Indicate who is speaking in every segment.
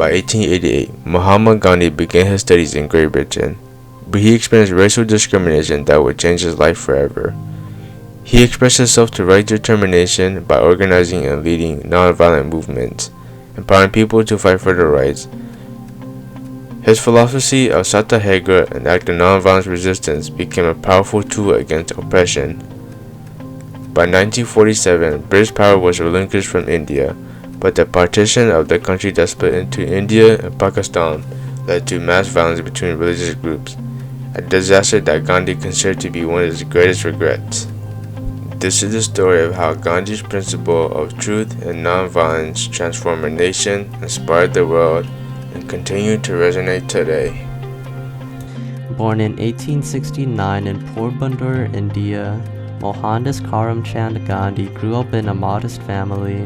Speaker 1: by 1888, Mahatma Gandhi began his studies in Great Britain, but he experienced racial discrimination that would change his life forever. He expressed himself to right determination by organizing and leading nonviolent movements, empowering people to fight for their rights. His philosophy of Satyagraha, an act of nonviolent resistance, became a powerful tool against oppression. By 1947, British power was relinquished from India, but the partition of the country that split into India and Pakistan led to mass violence between religious groups, a disaster that Gandhi considered to be one of his greatest regrets. This is the story of how Gandhi's principle of truth and nonviolence transformed a nation, inspired the world, and continue to resonate today.
Speaker 2: Born in 1869 in Porbandar, India, Mohandas Karamchand Gandhi grew up in a modest family.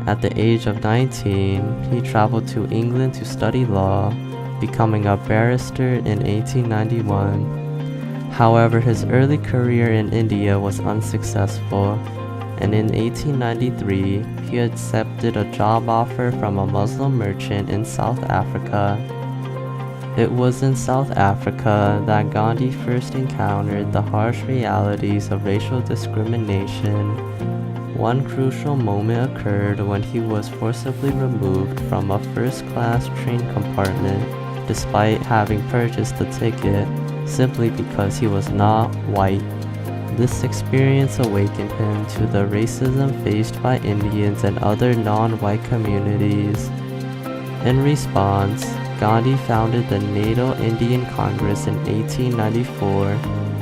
Speaker 2: At the age of 19, he traveled to England to study law, becoming a barrister in 1891. However, his early career in India was unsuccessful, and in 1893, he accepted a job offer from a Muslim merchant in South Africa. It was in South Africa that Gandhi first encountered the harsh realities of racial discrimination. One crucial moment occurred when he was forcibly removed from a first-class train compartment despite having purchased the ticket, simply because he was not white. This experience awakened him to the racism faced by Indians and other non-white communities. In response, Gandhi founded the NATO Indian Congress in 1894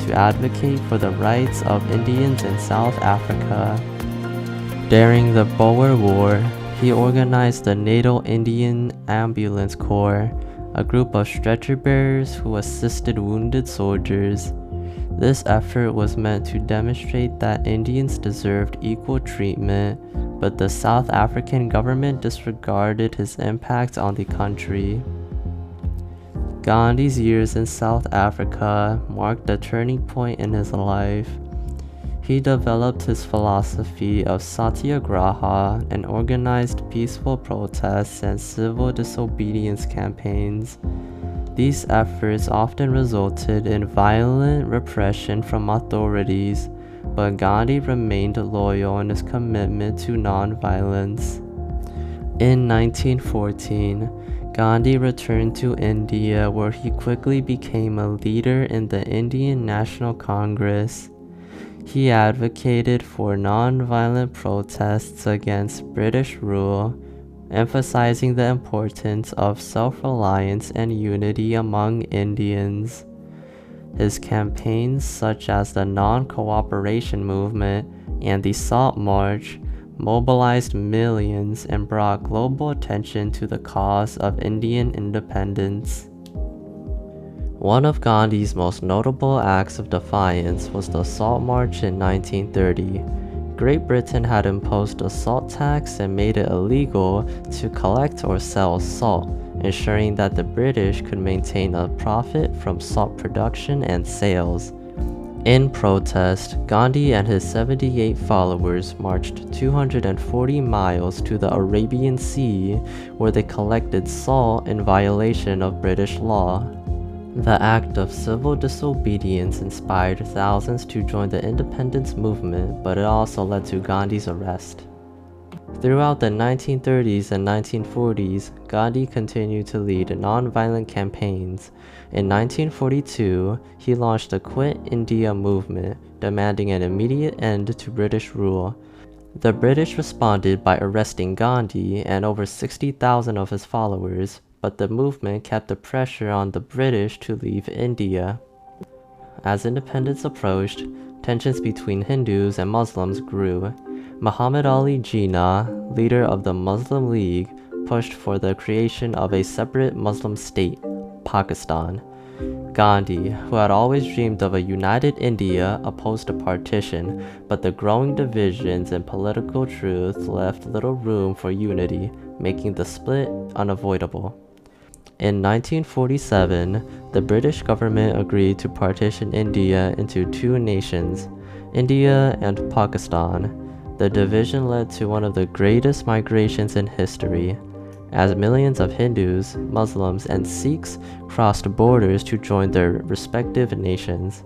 Speaker 2: to advocate for the rights of Indians in South Africa. During the Boer War, he organized the NATO Indian Ambulance Corps, a group of stretcher bearers who assisted wounded soldiers. This effort was meant to demonstrate that Indians deserved equal treatment, but the South African government disregarded his impact on the country. Gandhi's years in South Africa marked a turning point in his life. He developed his philosophy of Satyagraha and organized peaceful protests and civil disobedience campaigns. These efforts often resulted in violent repression from authorities, but Gandhi remained loyal in his commitment to nonviolence. In 1914, Gandhi returned to India, where he quickly became a leader in the Indian National Congress. He advocated for nonviolent protests against British rule, emphasizing the importance of self-reliance and unity among Indians. His campaigns, such as the Non-Cooperation Movement and the Salt March, mobilized millions and brought global attention to the cause of Indian independence. One of Gandhi's most notable acts of defiance was the Salt March in 1930. Great Britain had imposed a salt tax and made it illegal to collect or sell salt, ensuring that the British could maintain a profit from salt production and sales. In protest, Gandhi and his 78 followers marched 240 miles to the Arabian Sea, where they collected salt in violation of British law. The act of civil disobedience inspired thousands to join the independence movement, but it also led to Gandhi's arrest. Throughout the 1930s and 1940s, Gandhi continued to lead nonviolent campaigns. In 1942, he launched the Quit India movement, demanding an immediate end to British rule. The British responded by arresting Gandhi and over 60,000 of his followers, but the movement kept the pressure on the British to leave India. As independence approached, tensions between Hindus and Muslims grew. Muhammad Ali Jinnah, leader of the Muslim League, pushed for the creation of a separate Muslim state, Pakistan. Gandhi, who had always dreamed of a united India, opposed a partition, but the growing divisions in political truth left little room for unity, making the split unavoidable. In 1947, the British government agreed to partition India into two nations, India and Pakistan. The division led to one of the greatest migrations in history. as millions of Hindus, Muslims, and Sikhs crossed borders to join their respective nations.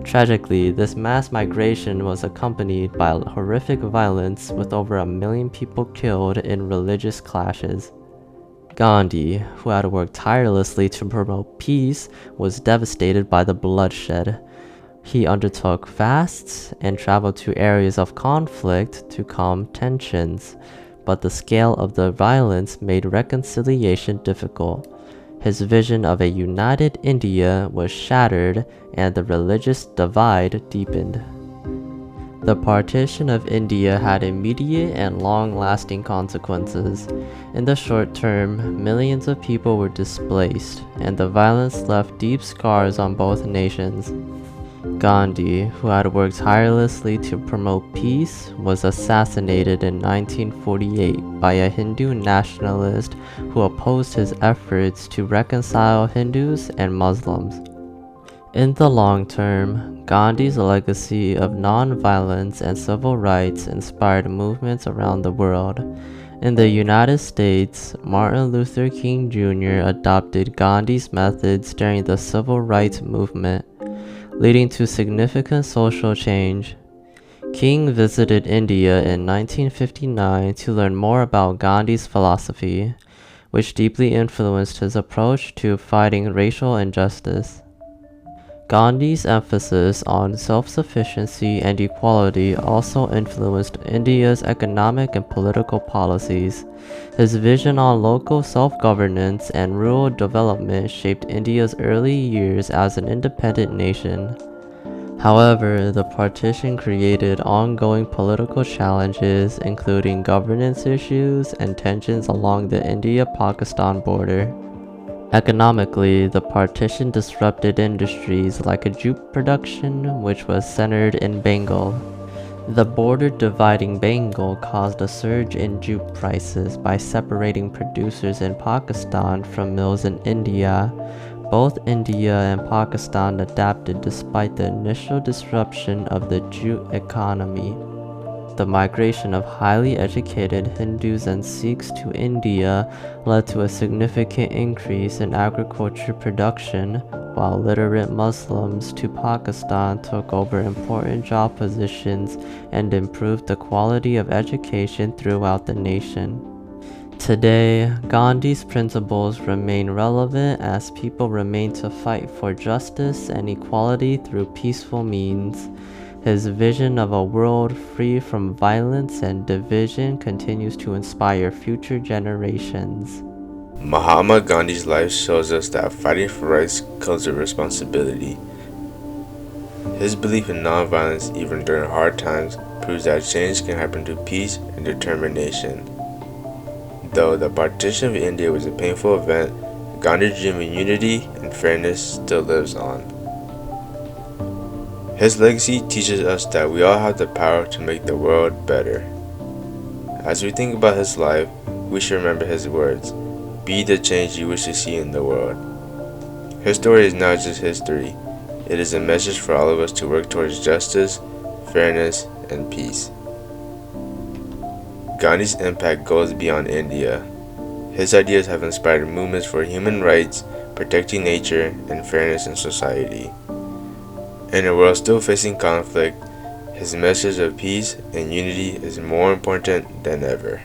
Speaker 2: Tragically, this mass migration was accompanied by horrific violence, with over 1 million people killed in religious clashes. Gandhi, who had worked tirelessly to promote peace, was devastated by the bloodshed. He undertook fasts and traveled to areas of conflict to calm tensions, but the scale of the violence made reconciliation difficult. His vision of a united India was shattered and the religious divide deepened. The partition of India had immediate and long-lasting consequences. In the short term, millions of people were displaced, and the violence left deep scars on both nations. Gandhi, who had worked tirelessly to promote peace, was assassinated in 1948 by a Hindu nationalist who opposed his efforts to reconcile Hindus and Muslims. In the long term, Gandhi's legacy of non-violence and civil rights inspired movements around the world. In the United States, Martin Luther King Jr. adopted Gandhi's methods during the civil rights movement, leading to significant social change. King visited India in 1959 to learn more about Gandhi's philosophy, which deeply influenced his approach to fighting racial injustice. Gandhi's emphasis on self-sufficiency and equality also influenced India's economic and political policies. His vision on local self-governance and rural development shaped India's early years as an independent nation. However, the partition created ongoing political challenges, including governance issues and tensions along the India-Pakistan border. Economically, the partition disrupted industries like jute production, which was centered in Bengal. The border dividing Bengal caused a surge in jute prices by separating producers in Pakistan from mills in India. Both India and Pakistan adapted despite the initial disruption of the jute economy. The migration of highly educated Hindus and Sikhs to India led to a significant increase in agriculture production, while literate Muslims to Pakistan took over important job positions and improved the quality of education throughout the nation. Today, Gandhi's principles remain relevant as people remain to fight for justice and equality through peaceful means. His vision of a world free from violence and division continues to inspire future generations.
Speaker 1: Mahatma Gandhi's life shows us that fighting for rights comes with responsibility. His belief in nonviolence, even during hard times, proves that change can happen through peace and determination. Though the partition of India was a painful event, Gandhi's dream of unity and fairness still lives on. His legacy teaches us that we all have the power to make the world better. As we think about his life, we should remember his words, "Be the change you wish to see in the world." His story is not just history, it is a message for all of us to work towards justice, fairness, and peace. Gandhi's impact goes beyond India. His ideas have inspired movements for human rights, protecting nature, and fairness in society. In a world still facing conflict, his message of peace and unity is more important than ever.